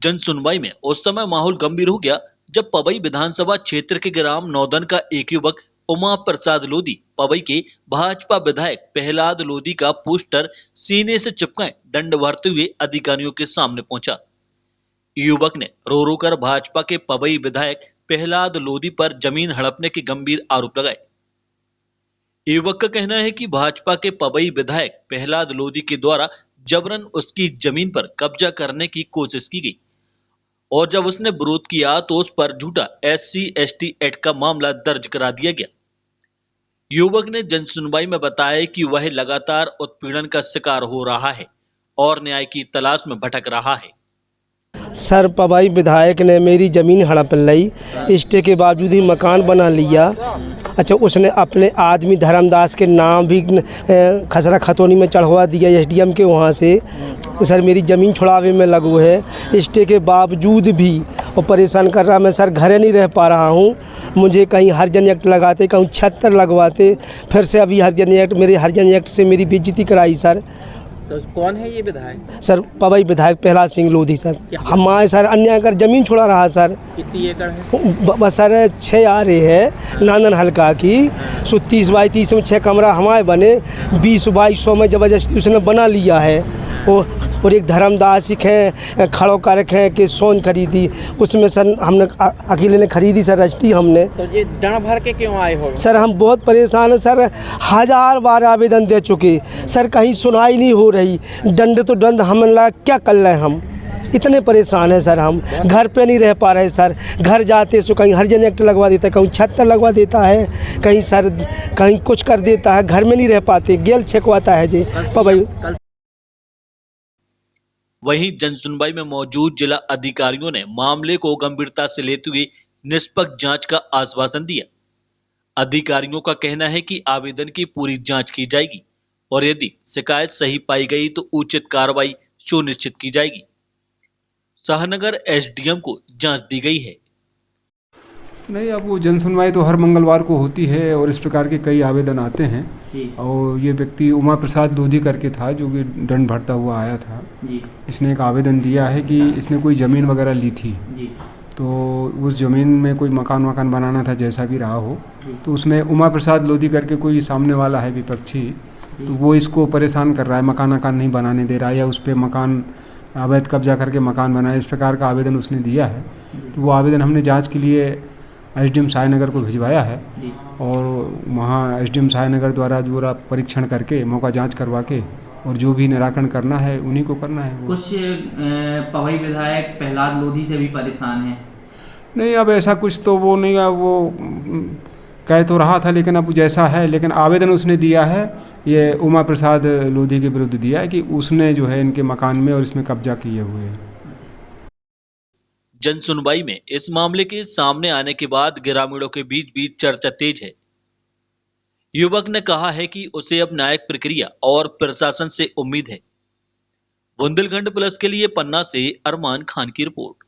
जन सुनवाई में उस समय माहौल गंभीर हो गया जब पवई विधानसभा क्षेत्र के ग्राम नौदन का एक युवक उमा प्रसाद लोधी पवई के भाजपा विधायक प्रहलाद लोधी का पोस्टर सीने से चिपकाए दंड भरते हुए अधिकारियों के सामने पहुंचा। युवक ने रो रो कर भाजपा के पवई विधायक प्रहलाद लोधी पर जमीन हड़पने के गंभीर आरोप लगाए। युवक का कहना है कि भाजपा के पवई विधायक प्रहलाद लोधी के द्वारा जबरन उसकी जमीन पर कब्जा करने की कोशिश की गई और जब उसने विरोध किया तो उस पर झूठा SC/ST एक्ट का मामला दर्ज करा दिया गया। युवक ने जन सुनवाई में बताया कि वह लगातार उत्पीड़न का शिकार हो रहा है और न्याय की तलाश में भटक रहा है। सर, पवई विधायक ने मेरी ज़मीन हड़प ली, स्टे के बावजूद ही मकान बना लिया। अच्छा, उसने अपने आदमी धर्मदास के नाम भी खसरा खतौनी में चढ़वा दिया SDM के वहाँ से। सर, मेरी ज़मीन छुड़ावे में लगू है, स्टे के बावजूद भी वो परेशान कर रहा। मैं सर घरे नहीं रह पा रहा हूँ। मुझे कहीं हरिजन एक्ट लगाते, कहीं 76 लगवाते, फिर से अभी हरिजन एक्ट, मेरे हरिजन एक्ट से मेरी बेइज्जती कराई सर। तो कौन है ये विधायक? सर, पवई विधायक प्रहलाद सिंह लोधी सर। हमारे सर अन्याय कर जमीन छुड़ा रहा सर। कितनी एकड़ है? बस सर 6 आ रहे हैं नांदन हल्का की। 30 बाई 30 में 6 कमरा हमारे बने, 20 बाई 100 में ज़बरदस्ती उसने बना लिया है। और एक धर्मदास है खड़ो कर रखे कि सोन खरीदी, उसमें सर हमने अकेले ने खरीदी सर रजिस्ट्री हमने। तो ये दंड भर के क्यों आए हो? सर, हम बहुत परेशान हैं सर, 1000 बार आवेदन दे चुके सर, कहीं सुनाई नहीं हो रही। दंड तो दंड, हम लगा क्या कर रहे हैं, हम इतने परेशान हैं सर। हम घर पे नहीं रह पा रहे सर। घर जाते तो कहीं हरिजन एक्ट लगवा देता है, कहीं 76 लगवा देता है, कहीं सर कहीं कुछ कर देता है। घर में नहीं रह पाते, गेल छेकवाता है जी पवई। वहीं जनसुनवाई में मौजूद जिला अधिकारियों ने मामले को गंभीरता से लेते हुए निष्पक्ष जांच का आश्वासन दिया। अधिकारियों का कहना है कि आवेदन की पूरी जांच की जाएगी और यदि शिकायत सही पाई गई तो उचित कार्रवाई सुनिश्चित की जाएगी। शाहनगर SDM को जांच दी गई है। नहीं, अब वो जनसुनवाई तो हर मंगलवार को होती है और इस प्रकार के कई आवेदन आते हैं। और ये व्यक्ति उमा प्रसाद लोधी करके था जो कि दंड भरता हुआ आया था। इसने एक आवेदन दिया है कि इसने कोई ज़मीन वगैरह ली थी, तो उस ज़मीन में कोई मकान बनाना था, जैसा भी रहा हो। तो उसमें उमा प्रसाद लोधी करके कोई सामने वाला है विपक्षी, तो वो इसको परेशान कर रहा है, मकान नहीं बनाने दे रहा है, या उस पर मकान अवैध कब्जा करके मकान बनाए, इस प्रकार का आवेदन उसने दिया है। तो वो आवेदन हमने जाँच के लिए SDM शाहनगर को भिजवाया है और वहाँ SDM शाहनगर द्वारा जो परीक्षण करके मौका जांच करवा के और जो भी निराकरण करना है उन्हीं को करना है। कुछ पवई विधायक प्रहलाद लोधी से भी परेशान हैं। नहीं, अब ऐसा कुछ तो वो नहीं है, वो कह तो रहा था, लेकिन अब जैसा है, लेकिन आवेदन उसने दिया है, ये उमा प्रसाद लोधी के विरुद्ध दिया है कि उसने जो है इनके मकान में और इसमें कब्जा किए हुए हैं। जन सुनवाई में इस मामले के सामने आने के बाद ग्रामीणों के बीच भी चर्चा तेज है। युवक ने कहा है कि उसे अब न्यायिक प्रक्रिया और प्रशासन से उम्मीद है। बुंदेलखंड प्लस के लिए पन्ना से अरमान खान की रिपोर्ट।